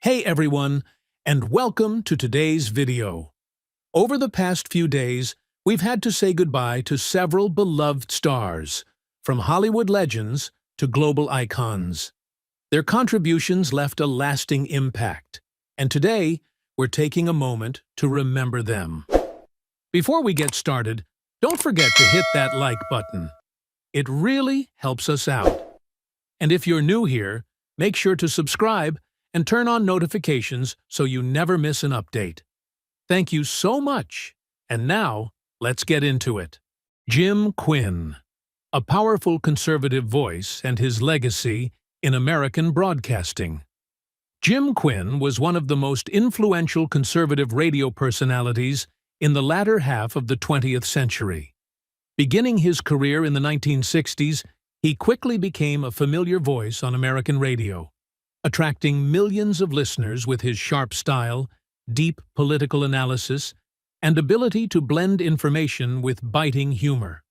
Hey everyone, and welcome to today's video. Over the past few days, we've had to say goodbye to several beloved stars, from Hollywood legends to global icons. Their contributions left a lasting impact, and today, we're taking a moment to remember them. Before we get started, don't forget to hit that like button. It really helps us out. And if you're new here, make sure to subscribe and turn on notifications so you never miss an update. Thank you so much. And now, let's get into it. Jim Quinn, a powerful conservative voice and his legacy in American broadcasting. Jim Quinn was one of the most influential conservative radio personalities in the latter half of the 20th century. Beginning his career in the 1960s, he quickly became a familiar voice on American radio, attracting millions of listeners with his sharp style, deep political analysis, and ability to blend information with biting humor.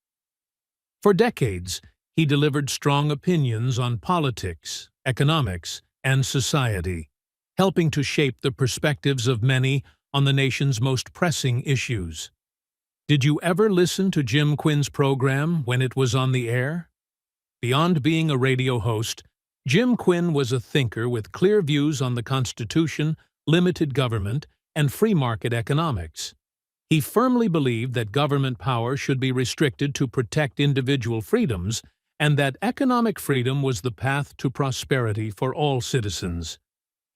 For decades, he delivered strong opinions on politics, economics, and society, helping to shape the perspectives of many on the nation's most pressing issues. Did you ever listen to Jim Quinn's program when it was on the air? Beyond being a radio host, Jim Quinn was a thinker with clear views on the Constitution, limited government, and free market economics. He firmly believed that government power should be restricted to protect individual freedoms and that economic freedom was the path to prosperity for all citizens.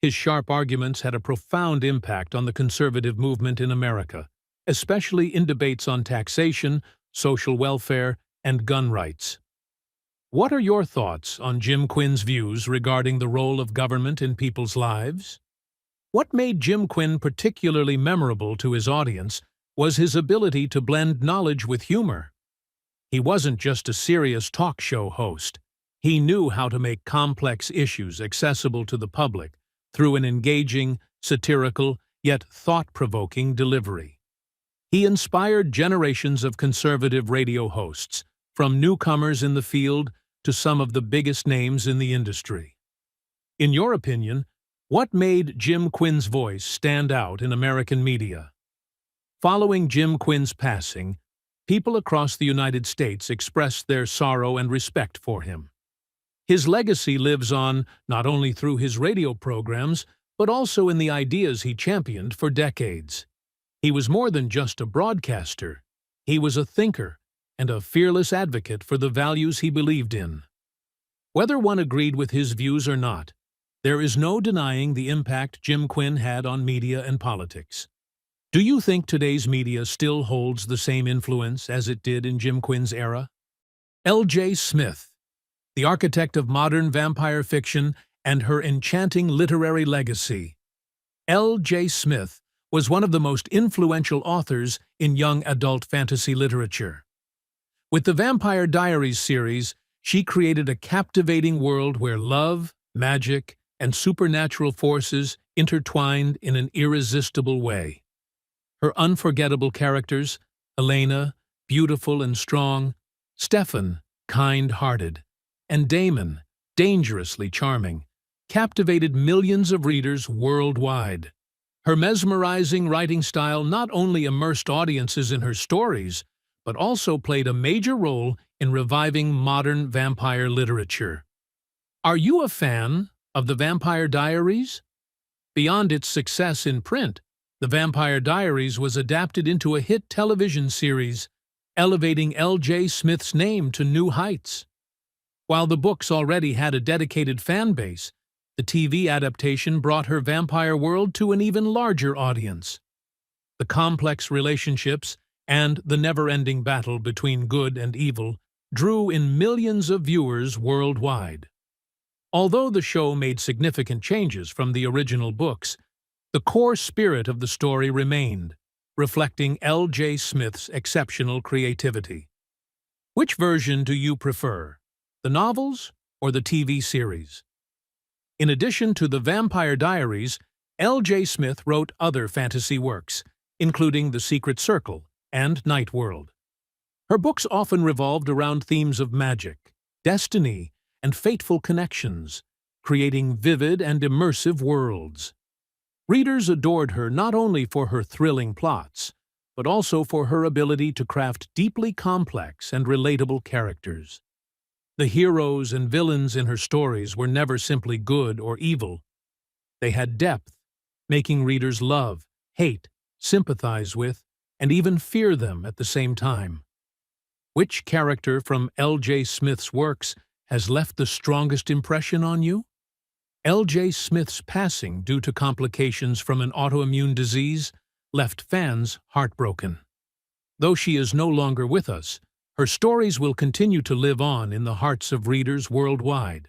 His sharp arguments had a profound impact on the conservative movement in America, especially in debates on taxation, social welfare, and gun rights. What are your thoughts on Jim Quinn's views regarding the role of government in people's lives? What made Jim Quinn particularly memorable to his audience was his ability to blend knowledge with humor. He wasn't just a serious talk show host. He knew how to make complex issues accessible to the public through an engaging, satirical, yet thought-provoking delivery. He inspired generations of conservative radio hosts, from newcomers in the field to some of the biggest names in the industry. In your opinion, what made Jim Quinn's voice stand out in American media? Following Jim Quinn's passing, people across the United States expressed their sorrow and respect for him. His legacy lives on not only through his radio programs, but also in the ideas he championed for decades. He was more than just a broadcaster. He was a thinker and a fearless advocate for the values he believed in. Whether one agreed with his views or not, there is no denying the impact Jim Quinn had on media and politics. Do you think today's media still holds the same influence as it did in Jim Quinn's era? L.J. Smith, the architect of modern vampire fiction and her enchanting literary legacy. L.J. Smith was one of the most influential authors in young adult fantasy literature. With the Vampire Diaries series, she created a captivating world where love, magic, and supernatural forces intertwined in an irresistible way. Her unforgettable characters, Elena, beautiful and strong, Stefan, kind-hearted, and Damon, dangerously charming, captivated millions of readers worldwide. Her mesmerizing writing style not only immersed audiences in her stories, but also played a major role in reviving modern vampire literature. Are you a fan of The Vampire Diaries? Beyond its success in print, The Vampire Diaries was adapted into a hit television series, elevating L.J. Smith's name to new heights. While the books already had a dedicated fan base, the TV adaptation brought her vampire world to an even larger audience. The complex relationships and the never-ending battle between good and evil drew in millions of viewers worldwide. Although the show made significant changes from the original books, the core spirit of the story remained, reflecting L.J. Smith's exceptional creativity. Which version do you prefer, the novels or the TV series? In addition to The Vampire Diaries, L.J. Smith wrote other fantasy works, including The Secret Circle and Night World. Her books often revolved around themes of magic, destiny, and fateful connections, creating vivid and immersive worlds. Readers adored her not only for her thrilling plots, but also for her ability to craft deeply complex and relatable characters. The heroes and villains in her stories were never simply good or evil. They had depth, making readers love, hate, sympathize with, and even fear them at the same time. Which character from L.J. Smith's works has left the strongest impression on you? L.J. Smith's passing due to complications from an autoimmune disease left fans heartbroken. Though she is no longer with us, her stories will continue to live on in the hearts of readers worldwide.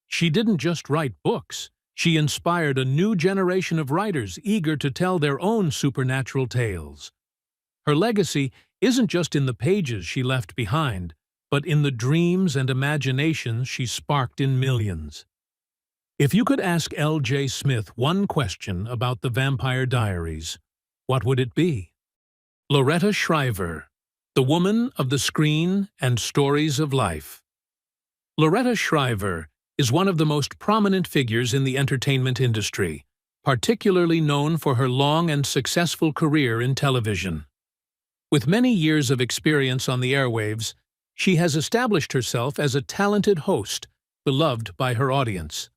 She didn't just write books, she inspired a new generation of writers eager to tell their own supernatural tales. Her legacy isn't just in the pages she left behind, but in the dreams and imaginations she sparked in millions. If you could ask L.J. Smith one question about the Vampire Diaries, what would it be? Loretta Shriver, the woman of the screen and stories of life. Loretta Shriver is one of the most prominent figures in the entertainment industry, particularly known for her long and successful career in television. With many years of experience on the airwaves, she has established herself as a talented host, beloved by her audience.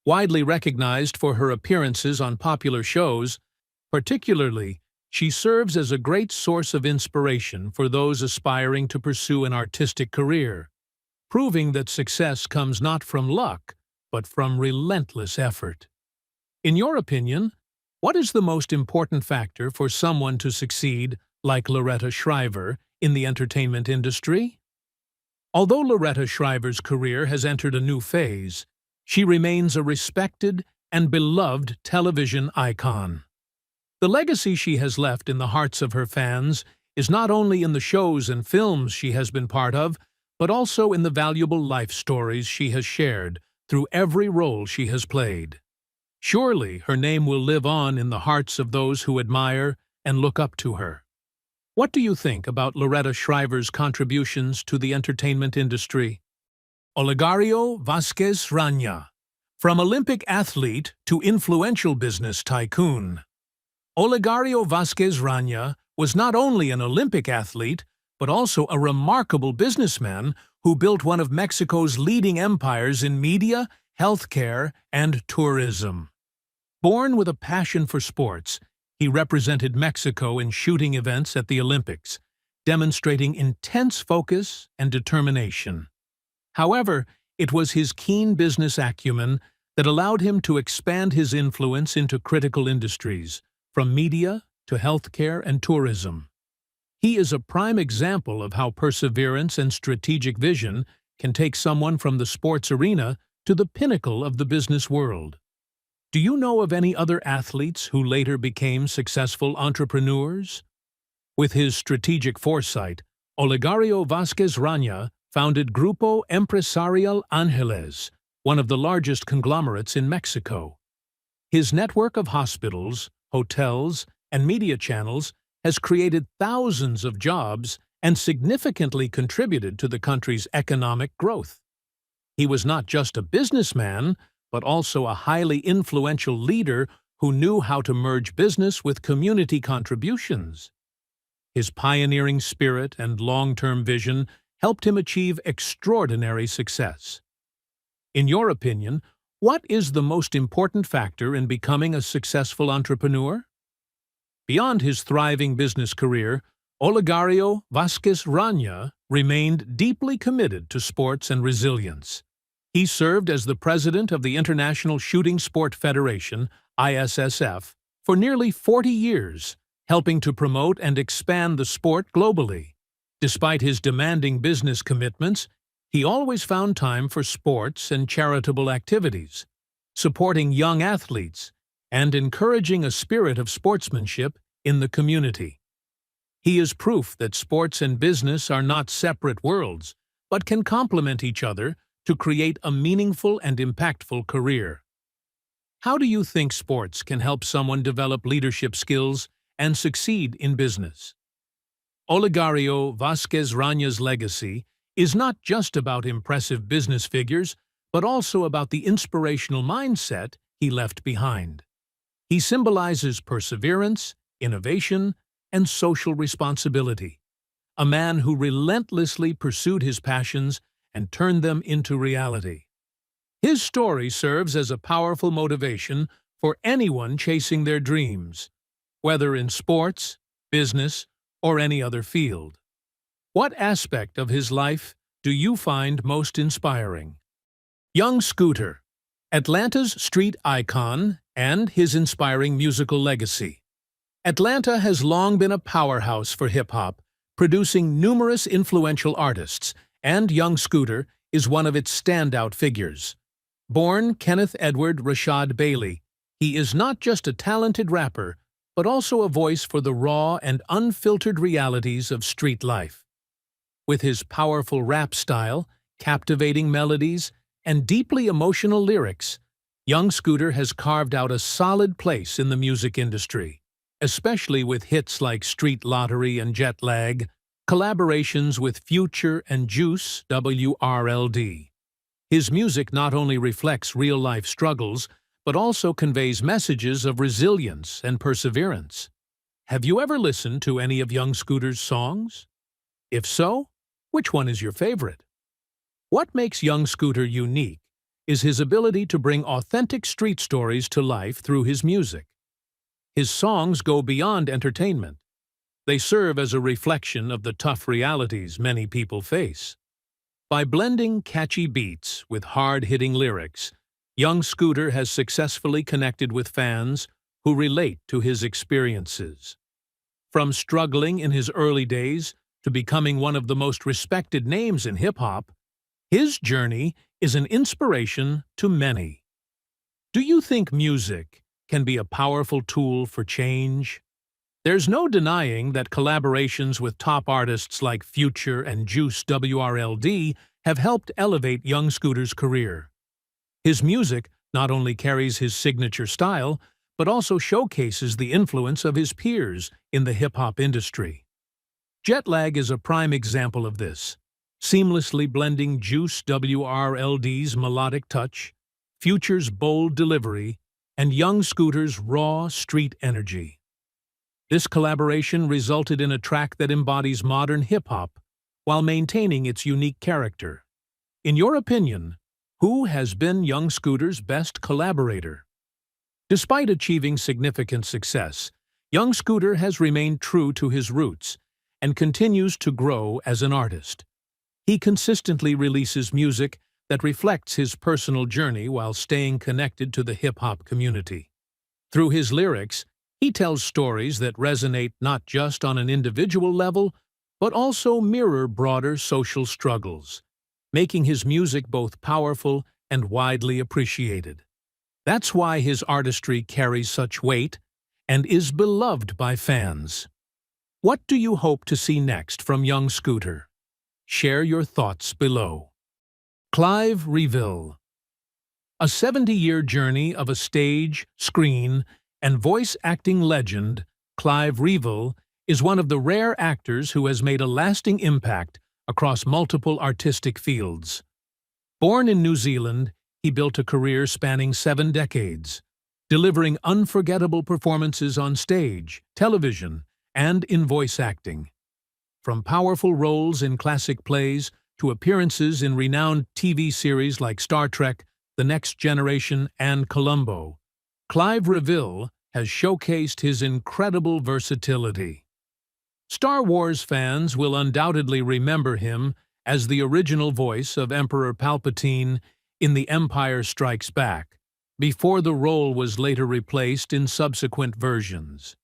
Widely recognized for her appearances on popular shows, particularly, she serves as a great source of inspiration for those aspiring to pursue an artistic career, proving that success comes not from luck, but from relentless effort. In your opinion, what is the most important factor for someone to succeed, like Loretta Shriver, in the entertainment industry? Although Loretta Shriver's career has entered a new phase, she remains a respected and beloved television icon. The legacy she has left in the hearts of her fans is not only in the shows and films she has been part of, but also in the valuable life stories she has shared through every role she has played. Surely her name will live on in the hearts of those who admire and look up to her. What do you think about Loretta Shriver's contributions to the entertainment industry? Olegario Vázquez Raña. From Olympic athlete to influential business tycoon. Olegario Vázquez Raña was not only an Olympic athlete, but also a remarkable businessman who built one of Mexico's leading empires in media, healthcare, and tourism. Born with a passion for sports, he represented Mexico in shooting events at the Olympics, demonstrating intense focus and determination. However, it was his keen business acumen that allowed him to expand his influence into critical industries, from media to healthcare and tourism. He is a prime example of how perseverance and strategic vision can take someone from the sports arena to the pinnacle of the business world. Do you know of any other athletes who later became successful entrepreneurs? With his strategic foresight, Olegario Vázquez Raña founded Grupo Empresarial Ángeles, one of the largest conglomerates in Mexico. His network of hospitals, hotels, and media channels has created thousands of jobs and significantly contributed to the country's economic growth. He was not just a businessman, but also a highly influential leader who knew how to merge business with community contributions. His pioneering spirit and long-term vision helped him achieve extraordinary success. In your opinion, what is the most important factor in becoming a successful entrepreneur? Beyond his thriving business career, Olegario Vázquez Raña remained deeply committed to sports and resilience. He served as the president of the International Shooting Sport Federation, ISSF, for nearly 40 years, helping to promote and expand the sport globally. Despite his demanding business commitments, he always found time for sports and charitable activities, supporting young athletes and encouraging a spirit of sportsmanship in the community. He is proof that sports and business are not separate worlds, but can complement each other to create a meaningful and impactful career. How do you think sports can help someone develop leadership skills and succeed in business? Olegario Vázquez Raña's legacy is not just about impressive business figures, but also about the inspirational mindset he left behind. He symbolizes perseverance, innovation, and social responsibility. A man who relentlessly pursued his passions and turned them into reality. His story serves as a powerful motivation for anyone chasing their dreams, whether in sports, business, or any other field. What aspect of his life do you find most inspiring? Young Scooter, Atlanta's street icon and his inspiring musical legacy. Atlanta has long been a powerhouse for hip-hop, producing numerous influential artists, and Young Scooter is one of its standout figures. Born Kenneth Edward Rashad Bailey, he is not just a talented rapper, but also a voice for the raw and unfiltered realities of street life. With his powerful rap style, captivating melodies, and deeply emotional lyrics, Young Scooter has carved out a solid place in the music industry, especially with hits like Street Lottery and Jet Lag, collaborations with Future and Juice WRLD. His music not only reflects real-life struggles, but also conveys messages of resilience and perseverance. Have you ever listened to any of Young Scooter's songs? If so, which one is your favorite? What makes Young Scooter unique is his ability to bring authentic street stories to life through his music. His songs go beyond entertainment. They serve as a reflection of the tough realities many people face. By blending catchy beats with hard-hitting lyrics, Young Scooter has successfully connected with fans who relate to his experiences. From struggling in his early days to becoming one of the most respected names in hip-hop, his journey is an inspiration to many. Do you think music can be a powerful tool for change? There's no denying that collaborations with top artists like Future and Juice WRLD have helped elevate Young Scooter's career. His music not only carries his signature style, but also showcases the influence of his peers in the hip-hop industry. Jet Lag is a prime example of this, seamlessly blending Juice WRLD's melodic touch, Future's bold delivery, and Young Scooter's raw street energy. This collaboration resulted in a track that embodies modern hip-hop while maintaining its unique character. In your opinion, who has been Young Scooter's best collaborator? Despite achieving significant success, Young Scooter has remained true to his roots and continues to grow as an artist. He consistently releases music that reflects his personal journey while staying connected to the hip-hop community. Through his lyrics, he tells stories that resonate not just on an individual level, but also mirror broader social struggles, making his music both powerful and widely appreciated. That's why his artistry carries such weight and is beloved by fans. What do you hope to see next from Young Scooter? Share your thoughts below. Clive Revill. A 70-year journey of a stage, screen, and voice acting legend, Clive Revill is one of the rare actors who has made a lasting impact across multiple artistic fields. Born in New Zealand, he built a career spanning 7 decades, delivering unforgettable performances on stage, television, and in voice acting. From powerful roles in classic plays to appearances in renowned TV series like Star Trek, The Next Generation, and Columbo, Clive Revill has showcased his incredible versatility. Star Wars fans will undoubtedly remember him as the original voice of Emperor Palpatine in The Empire Strikes Back, before the role was later replaced in subsequent versions.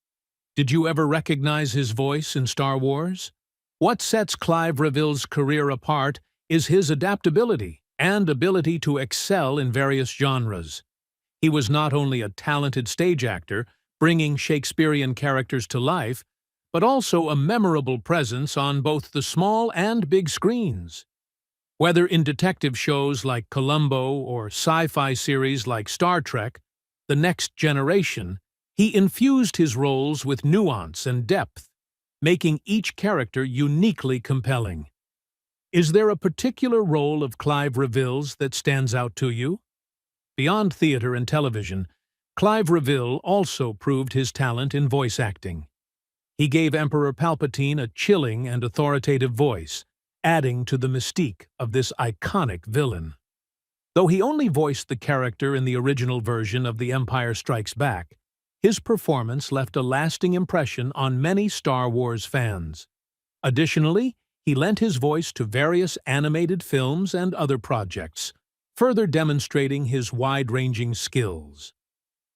Did you ever recognize his voice in Star Wars? What sets Clive Revill's career apart is his adaptability and ability to excel in various genres. He was not only a talented stage actor, bringing Shakespearean characters to life, but also a memorable presence on both the small and big screens. Whether in detective shows like Columbo or sci-fi series like Star Trek, The Next Generation, he infused his roles with nuance and depth, making each character uniquely compelling. Is there a particular role of Clive Revill's that stands out to you? Beyond theater and television, Clive Reville also proved his talent in voice acting. He gave Emperor Palpatine a chilling and authoritative voice, adding to the mystique of this iconic villain. Though he only voiced the character in the original version of The Empire Strikes Back, his performance left a lasting impression on many Star Wars fans. Additionally, he lent his voice to various animated films and other projects, further demonstrating his wide-ranging skills.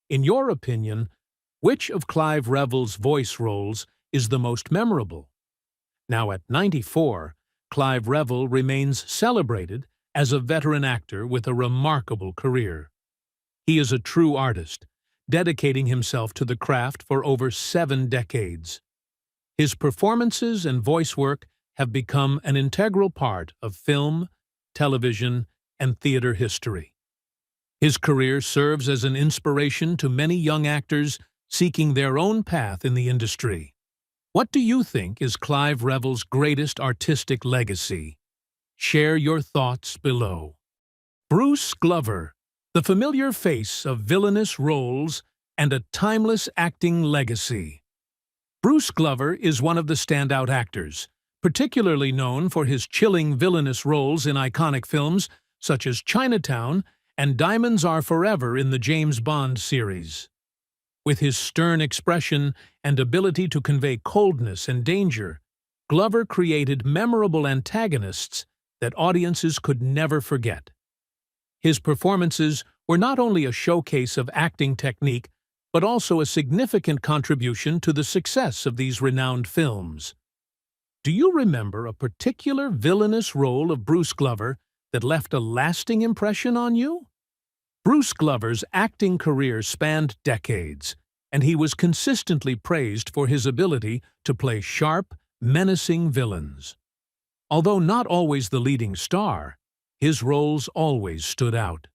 In your opinion, which of Clive Reville's voice roles is the most memorable? Now at 94, Clive Reville remains celebrated as a veteran actor with a remarkable career. He is a true artist, dedicating himself to the craft for over 7 decades. His performances and voice work have become an integral part of film, television, and theater history. His career serves as an inspiration to many young actors seeking their own path in the industry. What do you think is Clive Reville's greatest artistic legacy? Share your thoughts below. Bruce Glover, the familiar face of villainous roles and a timeless acting legacy. Bruce Glover is one of the standout actors, particularly known for his chilling villainous roles in iconic films such as Chinatown and Diamonds Are Forever in the James Bond series. With his stern expression and ability to convey coldness and danger, Glover created memorable antagonists that audiences could never forget. His performances were not only a showcase of acting technique, but also a significant contribution to the success of these renowned films. Do you remember a particular villainous role of Bruce Glover that left a lasting impression on you? Bruce Glover's acting career spanned decades, and he was consistently praised for his ability to play sharp, menacing villains. Although not always the leading star, his roles always stood out.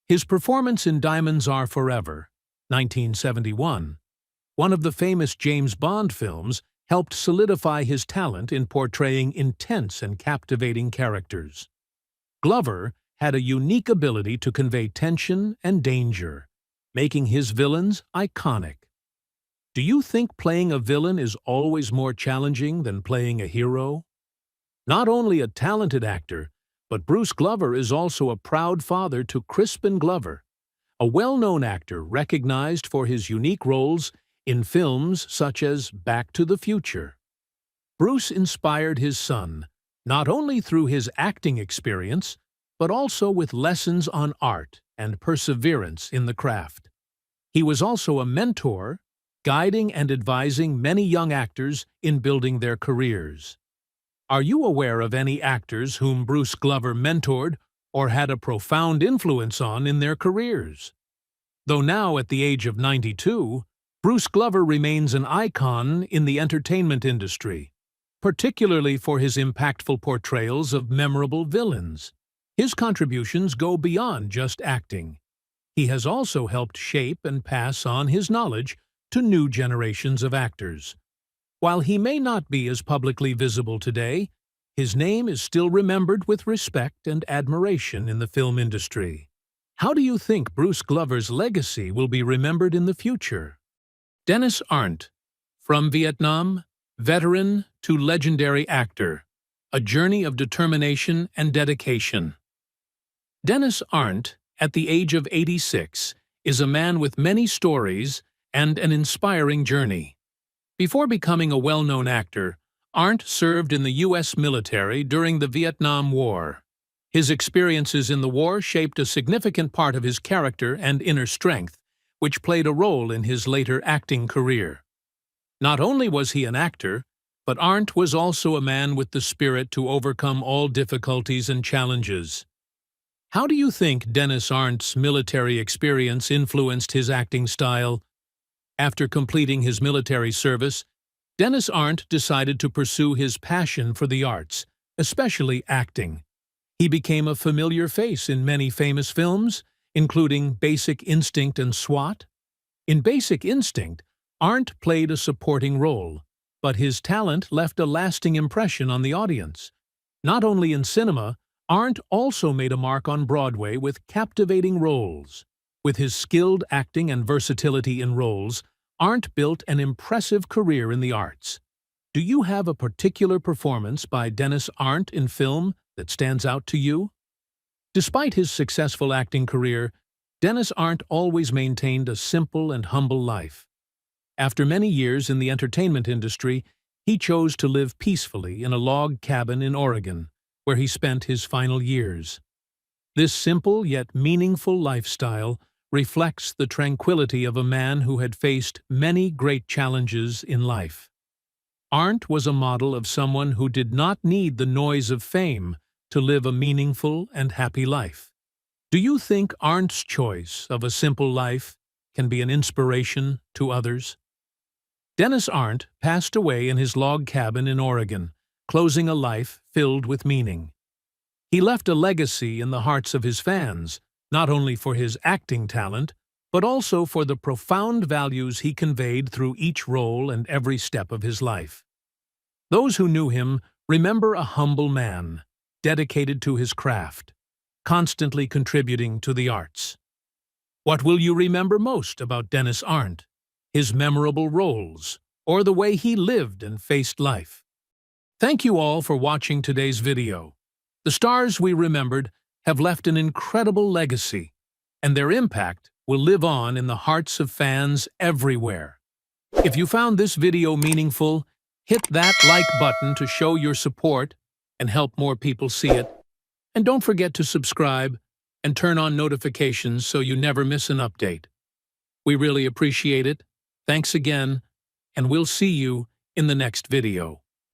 His performance in Diamonds Are Forever, 1971, one of the famous James Bond films, helped solidify his talent in portraying intense and captivating characters. Glover had a unique ability to convey tension and danger, making his villains iconic. Do you think playing a villain is always more challenging than playing a hero? Not only a talented actor, but Bruce Glover is also a proud father to Crispin Glover, a well-known actor recognized for his unique roles in films such as Back to the Future. Bruce inspired his son, not only through his acting experience, but also with lessons on art and perseverance in the craft. He was also a mentor, guiding and advising many young actors in building their careers. Are you aware of any actors whom Bruce Glover mentored or had a profound influence on in their careers? Though now at the age of 92, Bruce Glover remains an icon in the entertainment industry, particularly for his impactful portrayals of memorable villains. His contributions go beyond just acting. He has also helped shape and pass on his knowledge to new generations of actors. While he may not be as publicly visible today, his name is still remembered with respect and admiration in the film industry. How do you think Bruce Glover's legacy will be remembered in the future? Dennis Arndt, from Vietnam, veteran to legendary actor, a journey of determination and dedication. Dennis Arndt, at the age of 86, is a man with many stories and an inspiring journey. Before becoming a well-known actor, Arndt served in the U.S. military during the Vietnam War. His experiences in the war shaped a significant part of his character and inner strength, which played a role in his later acting career. Not only was he an actor, but Arndt was also a man with the spirit to overcome all difficulties and challenges. How do you think Dennis Arndt's military experience influenced his acting style? After completing his military service, Dennis Arndt decided to pursue his passion for the arts, especially acting. He became a familiar face in many famous films, including Basic Instinct and SWAT. In Basic Instinct, Arndt played a supporting role, but his talent left a lasting impression on the audience. Not only in cinema, Arndt also made a mark on Broadway with captivating roles. With his skilled acting and versatility in roles, Arndt built an impressive career in the arts. Do you have a particular performance by Dennis Arndt in film that stands out to you? Despite his successful acting career, Dennis Arndt always maintained a simple and humble life. After many years in the entertainment industry, he chose to live peacefully in a log cabin in Oregon, where he spent his final years. This simple yet meaningful lifestyle reflects the tranquility of a man who had faced many great challenges in life. Arndt was a model of someone who did not need the noise of fame to live a meaningful and happy life. Do you think Arndt's choice of a simple life can be an inspiration to others? Dennis Arndt passed away in his log cabin in Oregon, closing a life filled with meaning. He left a legacy in the hearts of his fans, not only for his acting talent, but also for the profound values he conveyed through each role and every step of his life. Those who knew him remember a humble man, dedicated to his craft, constantly contributing to the arts. What will you remember most about Dennis Arndt? His memorable roles, or the way he lived and faced life? Thank you all for watching today's video. The stars we remembered have left an incredible legacy, and their impact will live on in the hearts of fans everywhere. If you found this video meaningful, hit that like button to show your support and help more people see it. And don't forget to subscribe and turn on notifications so you never miss an update. We really appreciate it. Thanks again, and we'll see you in the next video.